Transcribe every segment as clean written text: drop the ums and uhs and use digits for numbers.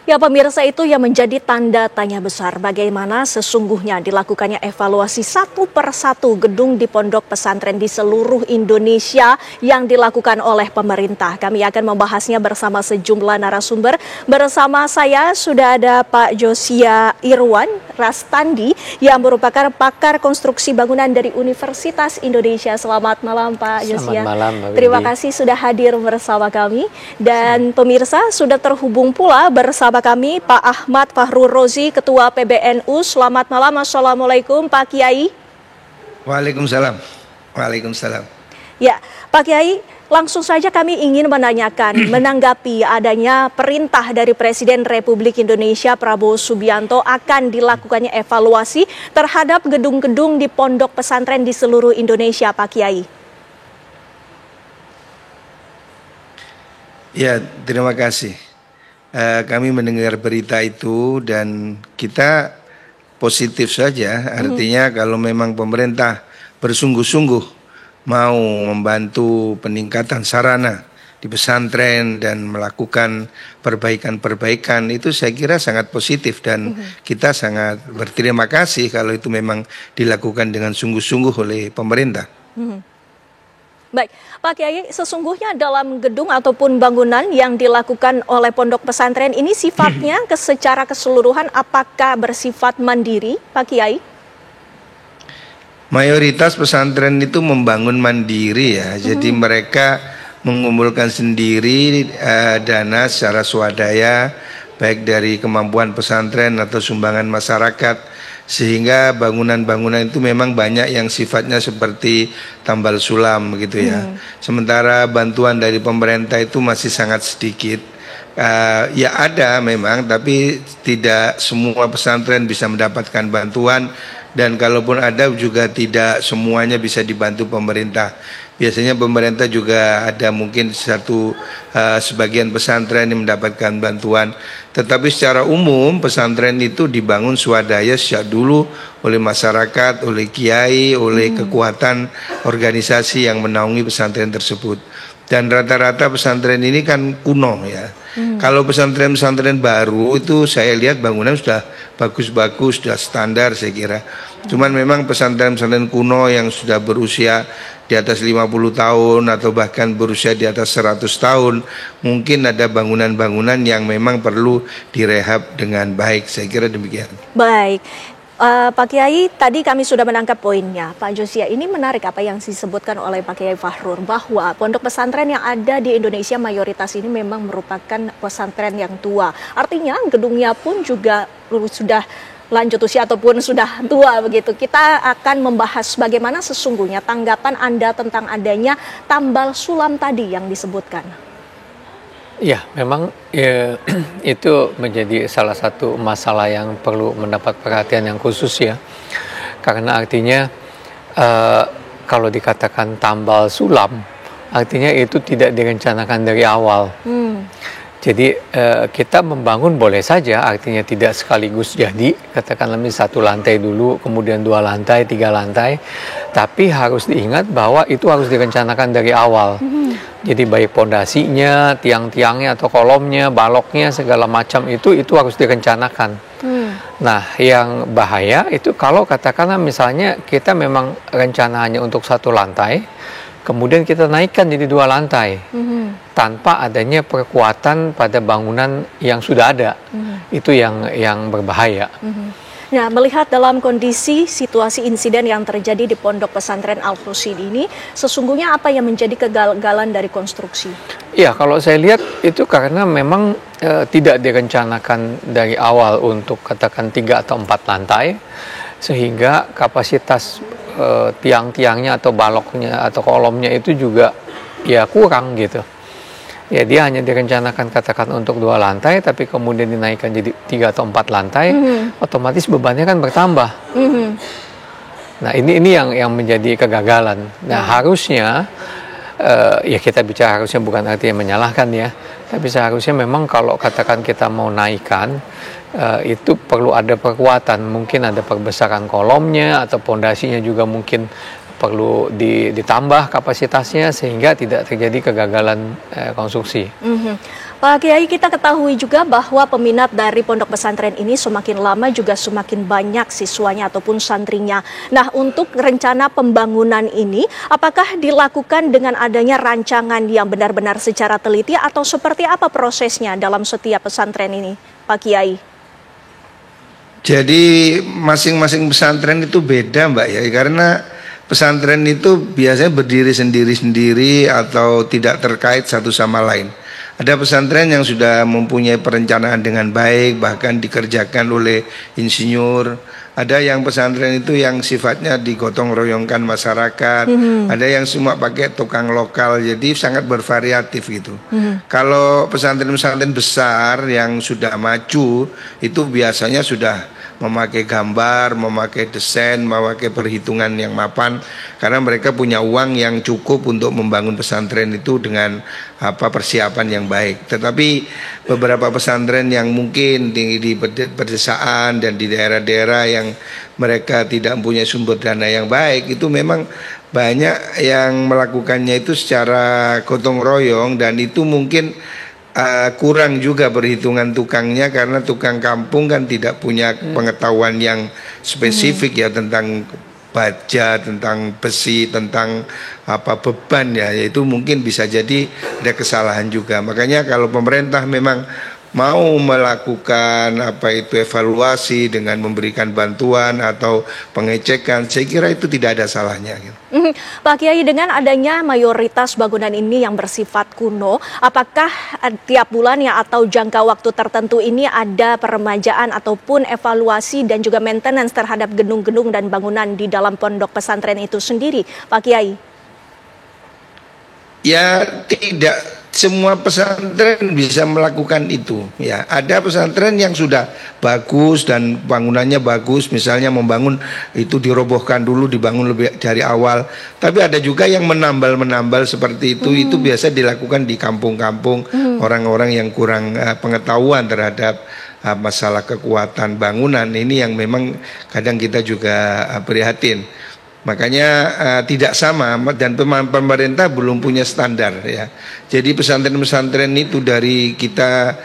Ya pemirsa, itu yang menjadi tanda tanya besar bagaimana sesungguhnya dilakukannya evaluasi satu persatu gedung di pondok pesantren di seluruh Indonesia yang dilakukan oleh pemerintah. Kami akan membahasnya bersama sejumlah narasumber. Bersama saya sudah ada Pak Josia Irwan Rastandi yang merupakan pakar konstruksi bangunan dari Universitas Indonesia. Selamat malam Pak Josia. Selamat malam, Mbak Terima Windy. kasih sudah hadir bersama kami. Dan pemirsa, sudah terhubung pula bersama kami Pak Ahmad Fahrul Rozi, Ketua PBNU. Selamat malam, Assalamualaikum Pak Kiai. Waalaikumsalam. Waalaikumsalam. Ya, Pak Kiai, langsung saja kami ingin menanyakan menanggapi adanya perintah dari Presiden Republik Indonesia Prabowo Subianto akan dilakukannya evaluasi terhadap gedung-gedung di pondok pesantren di seluruh Indonesia, Pak Kiai. Ya, terima kasih. Kami mendengar berita itu dan kita positif saja. Artinya kalau memang pemerintah bersungguh-sungguh mau membantu peningkatan sarana di pesantren dan melakukan perbaikan-perbaikan, itu saya kira sangat positif dan kita sangat berterima kasih kalau itu memang dilakukan dengan sungguh-sungguh oleh pemerintah. Baik, Pak Kiai, sesungguhnya dalam gedung ataupun bangunan yang dilakukan oleh pondok pesantren ini sifatnya secara keseluruhan apakah bersifat mandiri, Pak Kiai? Mayoritas pesantren itu membangun mandiri ya, jadi mereka mengumpulkan sendiri dana secara swadaya, baik dari kemampuan pesantren atau sumbangan masyarakat. Sehingga bangunan-bangunan itu memang banyak yang sifatnya seperti tambal sulam gitu ya. Sementara bantuan dari pemerintah itu masih sangat sedikit. Ya ada memang, tapi tidak semua pesantren bisa mendapatkan bantuan. Dan kalaupun ada juga tidak semuanya bisa dibantu pemerintah. Biasanya pemerintah juga ada mungkin sebagian pesantren yang mendapatkan bantuan. Tetapi secara umum pesantren itu dibangun swadaya sejak dulu oleh masyarakat, oleh kiai, oleh kekuatan organisasi yang menaungi pesantren tersebut. Dan rata-rata pesantren ini kan kuno ya. Kalau pesantren-pesantren baru itu saya lihat bangunan sudah bagus-bagus, sudah standar saya kira. Cuman memang pesantren-pesantren kuno yang sudah berusia di atas 50 tahun atau bahkan berusia di atas 100 tahun, mungkin ada bangunan-bangunan yang memang perlu direhab dengan baik. Saya kira demikian. Baik. Pak Kiai, tadi kami sudah menangkap poinnya. Pak Josia, ini menarik apa yang disebutkan oleh Pak Kiai Fahrul, bahwa pondok pesantren yang ada di Indonesia mayoritas ini memang merupakan pesantren yang tua. Artinya gedungnya pun juga sudah lanjut usia ataupun sudah tua begitu. Kita akan membahas bagaimana sesungguhnya tanggapan Anda tentang adanya tambal sulam tadi yang disebutkan. Ya, memang itu menjadi salah satu masalah yang perlu mendapat perhatian yang khusus ya. Karena artinya kalau dikatakan tambal sulam, artinya itu tidak direncanakan dari awal. Jadi kita membangun boleh saja, artinya tidak sekaligus jadi, katakanlah satu lantai dulu, kemudian 2 lantai, 3 lantai. Tapi harus diingat bahwa itu harus direncanakan dari awal. Jadi baik pondasinya, tiang-tiangnya atau kolomnya, baloknya, segala macam itu harus direncanakan. Nah, yang bahaya itu kalau katakanlah misalnya kita memang rencana hanya untuk 1 lantai, kemudian kita naikkan jadi 2 lantai, tanpa adanya perkuatan pada bangunan yang sudah ada. Itu yang berbahaya. Nah, melihat dalam kondisi situasi insiden yang terjadi di pondok pesantren Al-Rusyid ini, sesungguhnya apa yang menjadi kegagalan dari konstruksi? Ya, kalau saya lihat itu karena memang tidak direncanakan dari awal untuk katakan 3 atau 4 lantai, sehingga kapasitas tiang-tiangnya atau baloknya atau kolomnya itu juga ya kurang gitu. Ya, dia hanya direncanakan katakan untuk 2 lantai, tapi kemudian dinaikkan jadi 3 atau 4 lantai, otomatis bebannya kan bertambah. Nah, ini yang menjadi kegagalan. Nah, harusnya ya kita bicara harusnya bukan artinya menyalahkan ya, tapi seharusnya memang kalau katakan kita mau naikkan, itu perlu ada perkuatan, mungkin ada perbesaran kolomnya atau pondasinya juga mungkin perlu ditambah kapasitasnya sehingga tidak terjadi kegagalan konstruksi. Pak Kiai, kita ketahui juga bahwa peminat dari pondok pesantren ini semakin lama juga semakin banyak siswanya ataupun santrinya. Nah, untuk rencana pembangunan ini, apakah dilakukan dengan adanya rancangan yang benar-benar secara teliti atau seperti apa prosesnya dalam setiap pesantren ini, Pak Kiai? Jadi masing-masing pesantren itu beda Mbak ya, karena pesantren itu biasanya berdiri sendiri-sendiri atau tidak terkait satu sama lain. Ada pesantren yang sudah mempunyai perencanaan dengan baik, bahkan dikerjakan oleh insinyur. Ada yang pesantren itu yang sifatnya digotong royongkan masyarakat. Ada yang semua pakai tukang lokal, jadi sangat bervariatif gitu. Kalau pesantren-pesantren besar yang sudah maju, itu biasanya sudah memakai gambar, memakai desain, memakai perhitungan yang mapan, karena mereka punya uang yang cukup untuk membangun pesantren itu dengan persiapan yang baik. Tetapi beberapa pesantren yang mungkin di pedesaan dan di daerah-daerah yang mereka tidak mempunyai sumber dana yang baik, itu memang banyak yang melakukannya itu secara gotong royong, dan itu mungkin kurang juga perhitungan tukangnya, karena tukang kampung kan tidak punya pengetahuan yang spesifik ya tentang baja, tentang besi, tentang beban ya, itu mungkin bisa jadi ada kesalahan juga. Makanya kalau pemerintah memang mau melakukan evaluasi dengan memberikan bantuan atau pengecekan, saya kira itu tidak ada salahnya gitu. Pak Kiai, dengan adanya mayoritas bangunan ini yang bersifat kuno, apakah tiap bulannya atau jangka waktu tertentu ini ada peremajaan ataupun evaluasi dan juga maintenance terhadap gedung-gedung dan bangunan di dalam pondok pesantren itu sendiri, Pak Kiai? Ya, tidak semua pesantren bisa melakukan itu. Ya, ada pesantren yang sudah bagus dan bangunannya bagus, misalnya membangun itu dirobohkan dulu, dibangun lebih dari awal. Tapi ada juga yang menambal seperti itu. Itu biasa dilakukan di kampung-kampung, orang-orang yang kurang pengetahuan terhadap masalah kekuatan bangunan. Ini yang memang kadang kita juga prihatin. Makanya tidak sama, dan pemerintah belum punya standar ya. Jadi pesantren-pesantren itu dari kita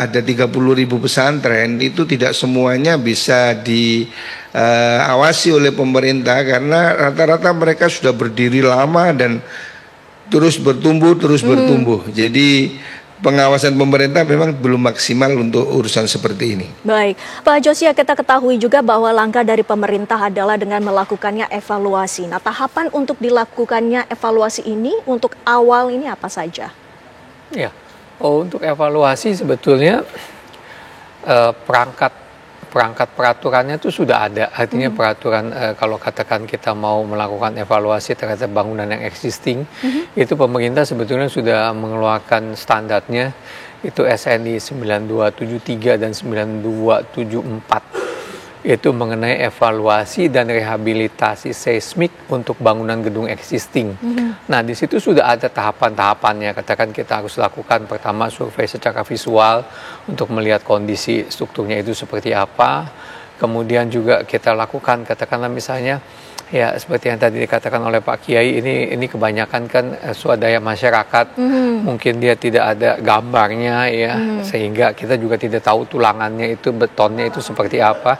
ada 30.000 pesantren, itu tidak semuanya bisa diawasi oleh pemerintah, karena rata-rata mereka sudah berdiri lama dan terus bertumbuh. Jadi pengawasan pemerintah memang belum maksimal untuk urusan seperti ini. Baik, Pak Josia, kita ketahui juga bahwa langkah dari pemerintah adalah dengan melakukannya evaluasi. Nah, tahapan untuk dilakukannya evaluasi ini untuk awal ini apa saja? Ya, untuk evaluasi sebetulnya perangkat peraturannya itu sudah ada. Artinya peraturan kalau katakan kita mau melakukan evaluasi terhadap bangunan yang existing, itu pemerintah sebetulnya sudah mengeluarkan standarnya, itu SNI 9273 dan 9274. Itu mengenai evaluasi dan rehabilitasi seismik untuk bangunan gedung existing. Nah, di situ sudah ada tahapan-tahapannya. Katakan kita harus lakukan pertama survei secara visual untuk melihat kondisi strukturnya itu seperti apa. Kemudian juga kita lakukan, katakanlah misalnya, ya seperti yang tadi dikatakan oleh Pak Kiai, ini kebanyakan kan swadaya masyarakat, mungkin dia tidak ada gambarnya ya, sehingga kita juga tidak tahu tulangannya itu, betonnya itu seperti apa.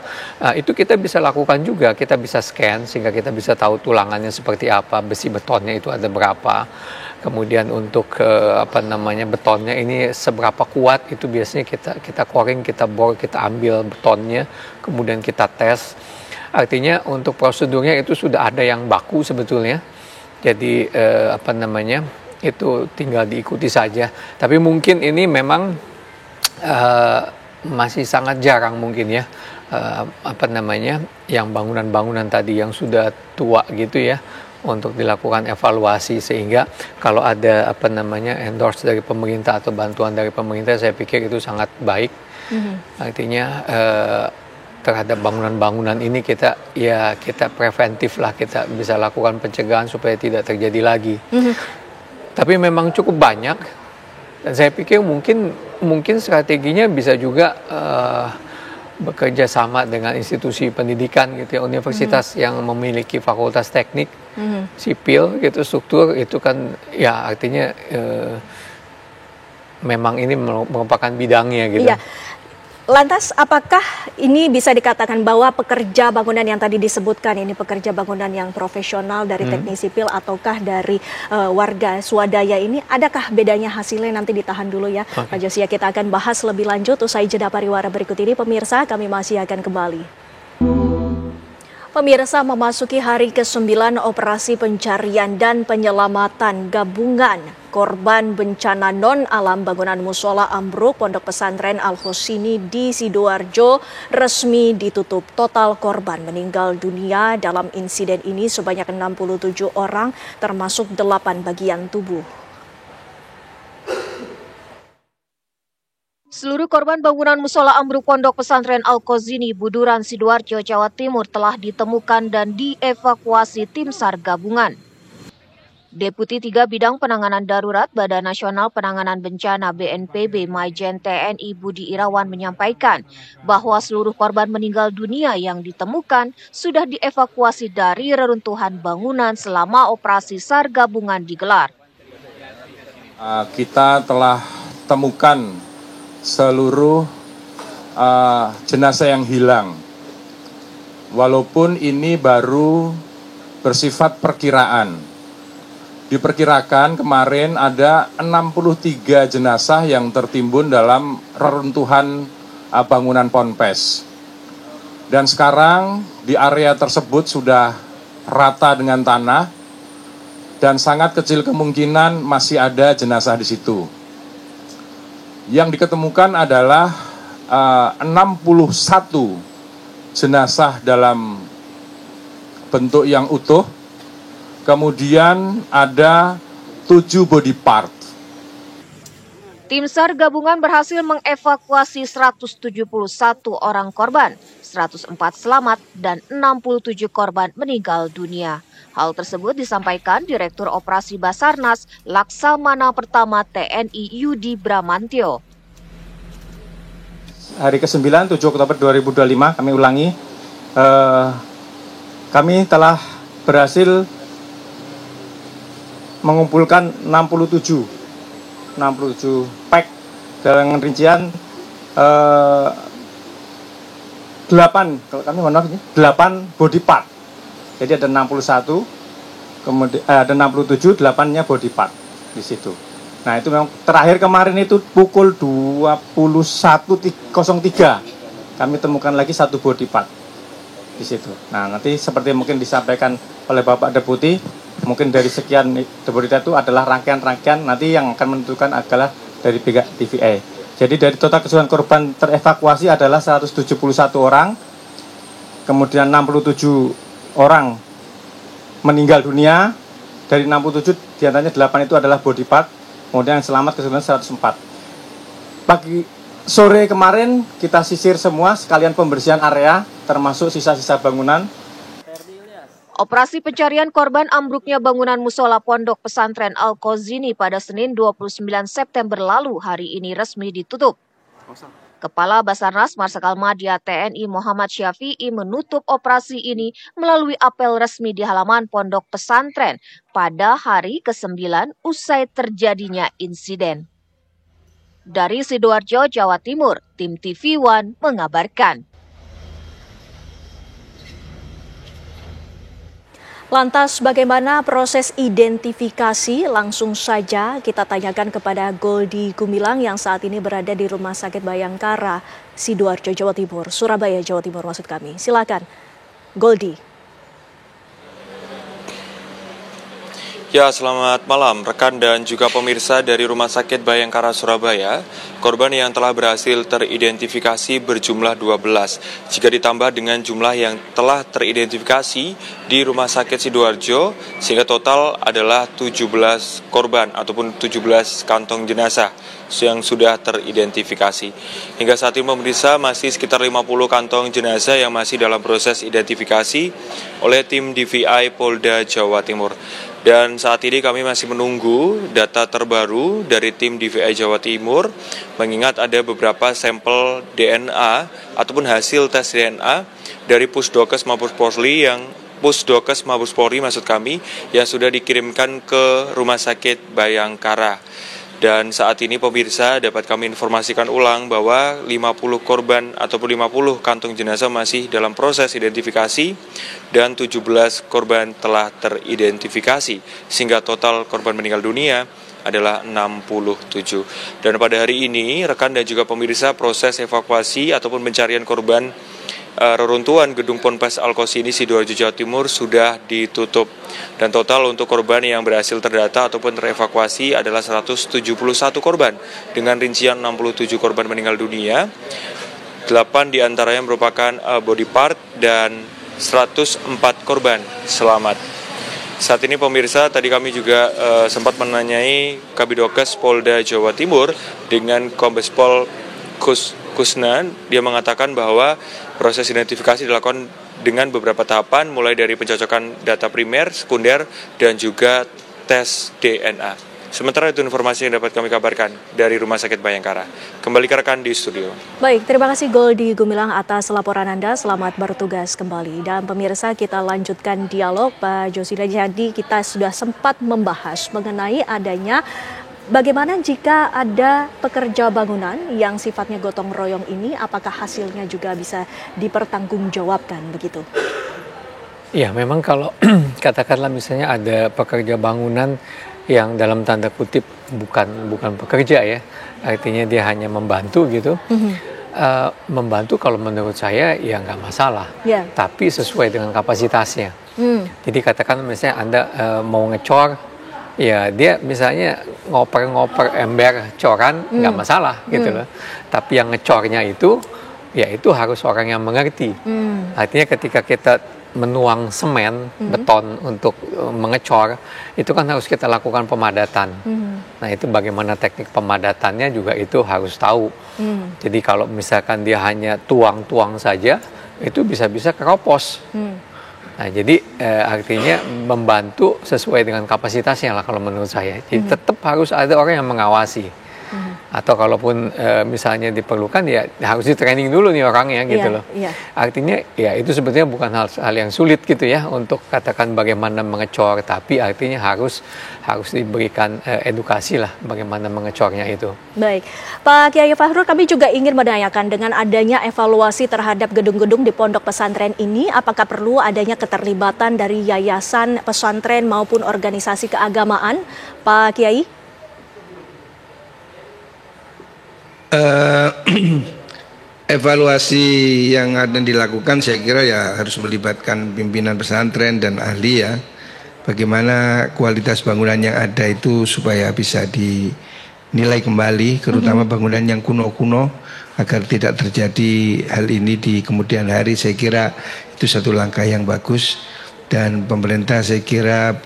Itu kita bisa lakukan juga, kita bisa scan sehingga kita bisa tahu tulangannya seperti apa, besi betonnya itu ada berapa. Kemudian untuk betonnya ini seberapa kuat, itu biasanya kita coring, kita bor, kita ambil betonnya, kemudian kita tes. Artinya untuk prosedurnya itu sudah ada yang baku sebetulnya. Jadi itu tinggal diikuti saja. Tapi mungkin ini memang masih sangat jarang mungkin ya, yang bangunan-bangunan tadi yang sudah tua gitu ya, untuk dilakukan evaluasi, sehingga kalau ada endorse dari pemerintah atau bantuan dari pemerintah, saya pikir itu sangat baik. Artinya terhadap bangunan-bangunan ini kita preventif lah, kita bisa lakukan pencegahan supaya tidak terjadi lagi. Tapi memang cukup banyak, dan saya pikir mungkin strateginya bisa juga bekerja sama dengan institusi pendidikan gitu ya, universitas yang memiliki fakultas teknik, sipil gitu, struktur itu kan ya, artinya memang ini merupakan bidangnya gitu. Iya. Lantas apakah ini bisa dikatakan bahwa pekerja bangunan yang tadi disebutkan ini pekerja bangunan yang profesional dari teknik sipil ataukah dari warga swadaya ini, adakah bedanya hasilnya? Nanti ditahan dulu ya Pak Josia, kita akan bahas lebih lanjut usai jeda pariwara berikut ini. Pemirsa, kami masih akan kembali. Pemirsa, memasuki hari ke-9 operasi pencarian dan penyelamatan gabungan korban bencana non-alam bangunan musola ambruk Pondok Pesantren Al-Husini di Sidoarjo resmi ditutup. Total korban meninggal dunia dalam insiden ini sebanyak 67 orang, termasuk 8 bagian tubuh. Seluruh korban bangunan musola ambruk Pondok Pesantren Al-Husini Buduran, Sidoarjo, Jawa Timur telah ditemukan dan dievakuasi tim SAR gabungan. Deputi 3 Bidang Penanganan Darurat Badan Nasional Penanganan Bencana BNPB Majen TNI Budi Irawan menyampaikan bahwa seluruh korban meninggal dunia yang ditemukan sudah dievakuasi dari reruntuhan bangunan selama operasi SAR gabungan digelar. Kita telah temukan seluruh jenazah yang hilang, walaupun ini baru bersifat perkiraan. Diperkirakan kemarin ada 63 jenazah yang tertimbun dalam reruntuhan bangunan Ponpes. Dan sekarang di area tersebut sudah rata dengan tanah dan sangat kecil kemungkinan masih ada jenazah di situ. Yang diketemukan adalah 61 jenazah dalam bentuk yang utuh, kemudian ada 7 body part. Tim SAR gabungan berhasil mengevakuasi 171 orang korban, 104 selamat dan 67 korban meninggal dunia. Hal tersebut disampaikan Direktur Operasi Basarnas Laksamana Pertama TNI Yudi Bramantyo. Hari ke-9, 7 Oktober 2025, kami ulangi, kami telah berhasil mengumpulkan 67 pack dengan rincian 8 body part. Jadi ada 61, kemudian ada 67, 8-nya body part di situ. Nah, itu memang terakhir kemarin itu pukul 21.03 kami temukan lagi 1 body part di situ. Nah, nanti seperti mungkin disampaikan oleh Bapak Deputi, mungkin dari sekian body part itu adalah rangkaian-rangkaian nanti yang akan menentukan adalah dari pihak DVI. Jadi dari total keseluruhan korban terevakuasi adalah 171 orang, kemudian 67 orang meninggal dunia, dari 67 diantaranya 8 itu adalah body part, kemudian yang selamat keseluruhan 104. Pagi sore kemarin kita sisir semua sekalian pembersihan area termasuk sisa-sisa bangunan. Operasi pencarian korban ambruknya bangunan musola Pondok Pesantren Al-Husini pada Senin 29 September lalu hari ini resmi ditutup. Kepala Basarnas Marsikal Madya TNI Muhammad Syafi'i menutup operasi ini melalui apel resmi di halaman Pondok Pesantren pada hari ke-9 usai terjadinya insiden. Dari Sidoarjo, Jawa Timur, tim TV One mengabarkan. Lantas bagaimana proses identifikasi? Langsung saja kita tanyakan kepada Goldi Gumilang yang saat ini berada di Rumah Sakit Bayangkara, Sidoarjo, Jawa Timur, Surabaya, Jawa Timur maksud kami. Silakan, Goldi. Ya, selamat malam rekan dan juga pemirsa dari Rumah Sakit Bayangkara Surabaya. Korban yang telah berhasil teridentifikasi berjumlah 12. Jika ditambah dengan jumlah yang telah teridentifikasi di Rumah Sakit Sidoarjo, sehingga total adalah 17 korban ataupun 17 kantong jenazah yang sudah teridentifikasi. Hingga saat ini pemirsa masih sekitar 50 kantong jenazah yang masih dalam proses identifikasi oleh tim DVI Polda Jawa Timur. Dan saat ini kami masih menunggu data terbaru dari tim DVI Jawa Timur, mengingat ada beberapa sampel DNA ataupun hasil tes DNA dari Pusdokes Mabes Polri yang sudah dikirimkan ke Rumah Sakit Bayangkara. Dan saat ini pemirsa dapat kami informasikan ulang bahwa 50 korban ataupun 50 kantung jenazah masih dalam proses identifikasi dan 17 korban telah teridentifikasi sehingga total korban meninggal dunia adalah 67. Dan pada hari ini rekan dan juga pemirsa proses evakuasi ataupun pencarian korban reruntuhan gedung Ponpes Al-Qasini Sidoarjo Jawa Timur sudah ditutup dan total untuk korban yang berhasil terdata ataupun terevakuasi adalah 171 korban dengan rincian 67 korban meninggal dunia, 8 diantaranya merupakan body part dan 104 korban selamat. Saat ini pemirsa, tadi kami juga sempat menanyai Kabidokes Polda Jawa Timur dengan Kombes Pol Kusnan. Dia mengatakan bahwa proses identifikasi dilakukan dengan beberapa tahapan, mulai dari pencocokan data primer, sekunder, dan juga tes DNA. Sementara itu informasi yang dapat kami kabarkan dari Rumah Sakit Bayangkara. Kembali ke rekan di studio. Baik, terima kasih Goldi Gumilang atas laporan Anda. Selamat bertugas kembali. Dan pemirsa, kita lanjutkan dialog Pak Josida. Jadi kita sudah sempat membahas mengenai adanya bagaimana jika ada pekerja bangunan yang sifatnya gotong royong ini, apakah hasilnya juga bisa dipertanggungjawabkan begitu? Ya, memang kalau katakanlah misalnya ada pekerja bangunan yang dalam tanda kutip bukan pekerja ya, artinya dia hanya membantu gitu. Membantu kalau menurut saya ya nggak masalah, tapi sesuai dengan kapasitasnya. Jadi katakan misalnya Anda mau ngecor, ya dia misalnya ngoper ember coran nggak masalah gitu loh. Tapi yang ngecornya itu, ya itu harus orang yang mengerti. Artinya ketika kita menuang semen, beton untuk mengecor, itu kan harus kita lakukan pemadatan. Nah itu bagaimana teknik pemadatannya juga itu harus tahu. Jadi kalau misalkan dia hanya tuang-tuang saja, itu bisa-bisa keropos. Nah jadi artinya membantu sesuai dengan kapasitasnya lah kalau menurut saya. Jadi tetap harus ada orang yang mengawasi. Atau kalaupun misalnya diperlukan ya harus di training dulu nih orangnya gitu loh. Artinya ya itu sebetulnya bukan hal yang sulit gitu ya untuk katakan bagaimana mengecor, tapi artinya harus diberikan edukasi lah bagaimana mengecornya itu. Baik, Pak Kiai Fahrur, kami juga ingin menanyakan dengan adanya evaluasi terhadap gedung-gedung di pondok pesantren ini, apakah perlu adanya keterlibatan dari yayasan pesantren maupun organisasi keagamaan, Pak Kiai? Evaluasi yang ada dilakukan saya kira ya harus melibatkan pimpinan pesantren dan ahli ya, bagaimana kualitas bangunan yang ada itu supaya bisa dinilai kembali, terutama bangunan yang kuno-kuno agar tidak terjadi hal ini di kemudian hari. Saya kira itu satu langkah yang bagus dan pemerintah saya kira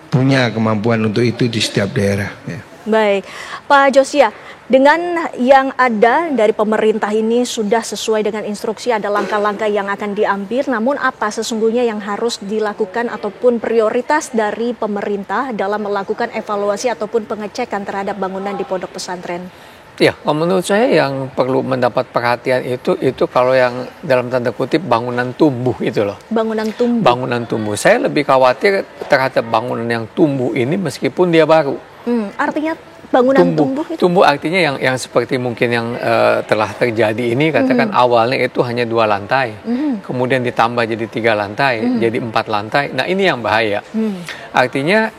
punya kemampuan untuk itu di setiap daerah ya. Baik, Pak Josia, dengan yang ada dari pemerintah ini sudah sesuai dengan instruksi, ada langkah-langkah yang akan diambil, namun apa sesungguhnya yang harus dilakukan ataupun prioritas dari pemerintah dalam melakukan evaluasi ataupun pengecekan terhadap bangunan di pondok pesantren? Ya, menurut saya yang perlu mendapat perhatian itu kalau yang dalam tanda kutip bangunan tumbuh itu loh. Bangunan tumbuh? Bangunan tumbuh. Saya lebih khawatir terhadap bangunan yang tumbuh ini meskipun dia baru. Artinya bangunan tumbuh itu? Tumbuh artinya yang seperti mungkin yang telah terjadi ini, katakan awalnya itu hanya 2 lantai, kemudian ditambah jadi 3 lantai, jadi 4 lantai. Nah ini yang bahaya. Artinya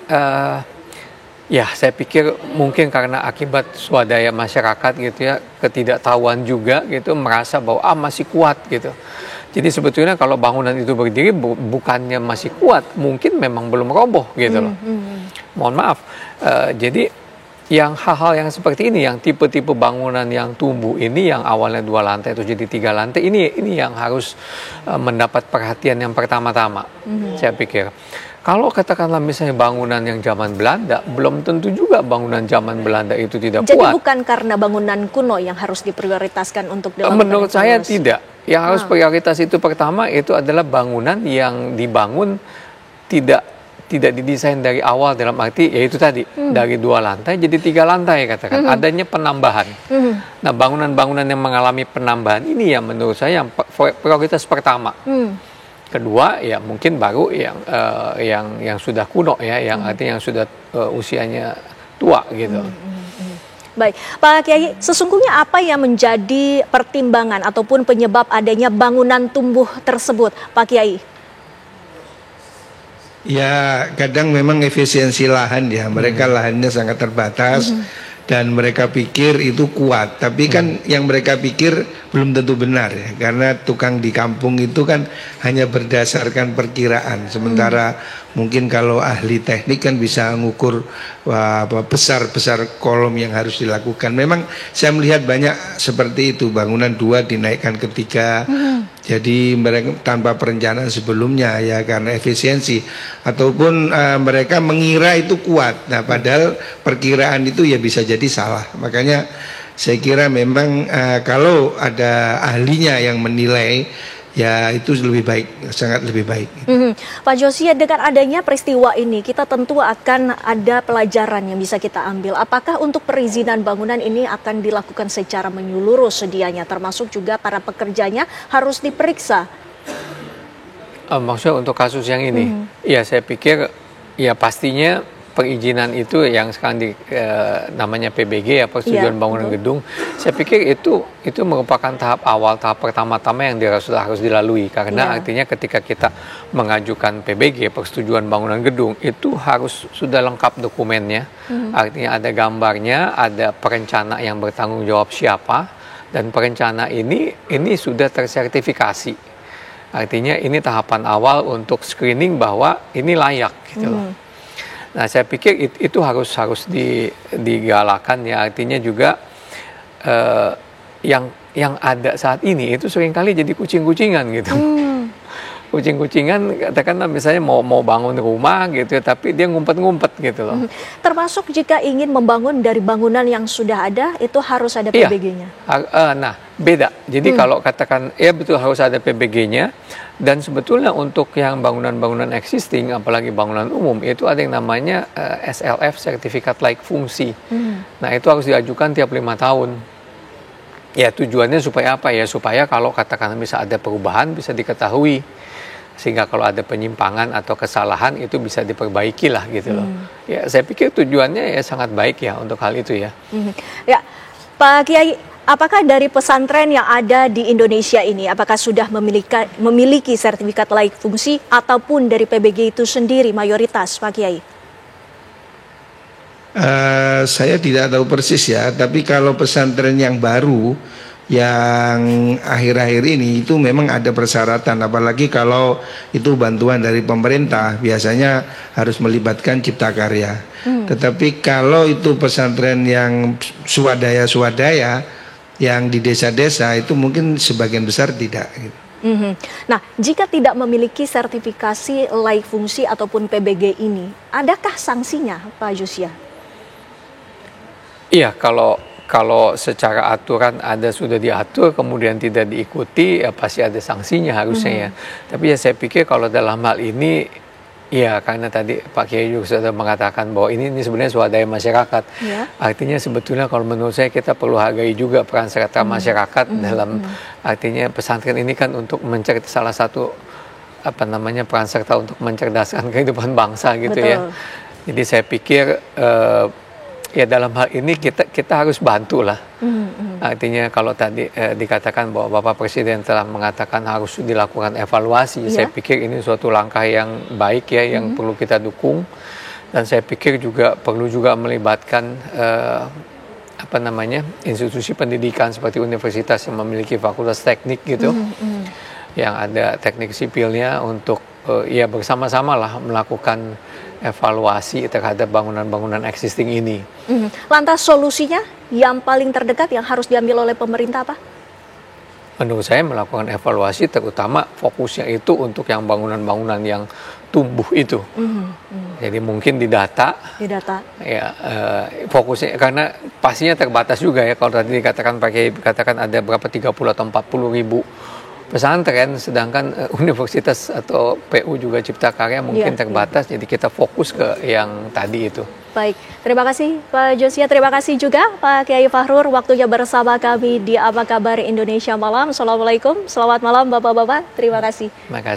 ya saya pikir mungkin karena akibat swadaya masyarakat gitu ya, ketidaktahuan juga gitu, merasa bahwa masih kuat gitu. Jadi sebetulnya kalau bangunan itu berdiri bukannya masih kuat, mungkin memang belum roboh gitu loh. Mohon maaf. Jadi yang hal-hal yang seperti ini, yang tipe-tipe bangunan yang tumbuh ini, yang awalnya 2 lantai itu jadi 3 lantai, ini yang harus mendapat perhatian yang pertama-tama. Saya pikir. Kalau katakanlah misalnya bangunan yang zaman Belanda, belum tentu juga bangunan zaman Belanda itu tidak kuat. Jadi bukan karena bangunan kuno yang harus diprioritaskan untuk dalam menurut saya tidak. Yang harus prioritas itu pertama itu adalah bangunan yang dibangun tidak didesain dari awal, dalam arti yaitu tadi dari 2 lantai jadi 3 lantai katakan, adanya penambahan. Nah bangunan-bangunan yang mengalami penambahan ini yang menurut saya yang prioritas pertama. Kedua ya mungkin baru yang sudah kuno ya, yang artinya yang sudah usianya tua gitu. Baik, Pak Kiai, sesungguhnya apa yang menjadi pertimbangan ataupun penyebab adanya bangunan tumbuh tersebut, Pak Kiai? Ya, kadang memang efisiensi lahan ya, mereka lahannya sangat terbatas dan mereka pikir itu kuat, tapi kan yang mereka pikir belum tentu benar ya, karena tukang di kampung itu kan hanya berdasarkan perkiraan, sementara mungkin kalau ahli teknik kan bisa mengukur besar-besar kolom yang harus dilakukan. Memang saya melihat banyak seperti itu, bangunan 2 dinaikkan ke 3. Jadi mereka tanpa perencanaan sebelumnya ya, karena efisiensi ataupun mereka mengira itu kuat. Nah, padahal perkiraan itu ya bisa jadi salah. Makanya saya kira memang kalau ada ahlinya yang menilai, ya itu lebih baik, sangat lebih baik. Pak Josia, dengan adanya peristiwa ini kita tentu akan ada pelajaran yang bisa kita ambil. Apakah untuk perizinan bangunan ini akan dilakukan secara menyeluruh sedianya, termasuk juga para pekerjanya harus diperiksa? Maksudnya untuk kasus yang ini, ya saya pikir ya pastinya perizinan itu yang sekarang namanya PBG ya, persetujuan bangunan gedung. Saya pikir itu merupakan tahap awal, tahap pertama-tama yang harus dilalui, karena artinya ketika kita mengajukan PBG, persetujuan bangunan gedung, itu harus sudah lengkap dokumennya. Artinya ada gambarnya, ada perencana yang bertanggung jawab siapa, dan perencana ini sudah tersertifikasi. Artinya ini tahapan awal untuk screening bahwa ini layak gitu loh. Nah, saya pikir itu harus digalakan ya, artinya juga yang ada saat ini itu seringkali jadi kucing-kucingan gitu. Kucing-kucingan, katakanlah misalnya mau bangun rumah gitu, tapi dia ngumpet-ngumpet gitu loh. Termasuk jika ingin membangun dari bangunan yang sudah ada, itu harus ada PBG-nya. Nah, beda. Jadi kalau katakan ya betul harus ada PBG-nya, dan sebetulnya untuk yang bangunan-bangunan existing, apalagi bangunan umum, itu ada yang namanya SLF, sertifikat layak fungsi. Nah, itu harus diajukan tiap 5 tahun. Ya tujuannya supaya apa ya? Supaya kalau katakan bisa ada perubahan bisa diketahui, sehingga kalau ada penyimpangan atau kesalahan itu bisa diperbaiki lah gitu loh. Ya saya pikir tujuannya ya sangat baik ya untuk hal itu ya. Ya, Pak Kiai, apakah dari pesantren yang ada di Indonesia ini, apakah sudah memiliki sertifikat layak fungsi ataupun dari PBG itu sendiri mayoritas, Pak Kiai? Saya tidak tahu persis ya, tapi kalau pesantren yang baru yang akhir-akhir ini itu memang ada persyaratan, apalagi kalau itu bantuan dari pemerintah biasanya harus melibatkan cipta karya. Tetapi kalau itu pesantren yang swadaya yang di desa-desa itu mungkin sebagian besar tidak gitu. Nah, jika tidak memiliki sertifikasi layak fungsi ataupun PBG ini, adakah sanksinya, Pak Josia? Iya, kalau secara aturan sudah diatur kemudian tidak diikuti ya pasti ada sanksinya harusnya ya. Tapi ya saya pikir kalau dalam hal ini ya karena tadi Pak Kiai juga sudah mengatakan bahwa ini sebenarnya swadaya masyarakat. Artinya sebetulnya kalau menurut saya kita perlu hargai juga peran serta masyarakat dalam artinya pesantren ini kan untuk salah satu peran serta untuk mencerdaskan kehidupan bangsa gitu. Betul. Ya. Jadi saya pikir ya dalam hal ini kita harus bantu lah. Artinya kalau tadi dikatakan bahwa Bapak Presiden telah mengatakan harus dilakukan evaluasi, saya pikir ini suatu langkah yang baik ya, yang perlu kita dukung. Dan saya pikir juga perlu juga melibatkan institusi pendidikan seperti universitas yang memiliki fakultas teknik gitu, yang ada teknik sipilnya untuk ya bersama-sama lah melakukan evaluasi terhadap bangunan-bangunan existing ini. Lantas solusinya yang paling terdekat yang harus diambil oleh pemerintah apa? Menurut saya melakukan evaluasi terutama fokusnya itu untuk yang bangunan-bangunan yang tumbuh itu. Jadi mungkin di data. Ya fokusnya karena pastinya terbatas juga ya, kalau tadi dikatakan ada berapa 30 atau 40 ribu pesantren, sedangkan universitas atau PU juga Cipta Karya mungkin terbatas, jadi kita fokus ke yang tadi itu. Baik, terima kasih Pak Josia, terima kasih juga Pak Kiai Fahrur waktunya bersama kami di Apa Kabar Indonesia Malam. Assalamualaikum, selamat malam Bapak-Bapak, terima kasih. Terima kasih.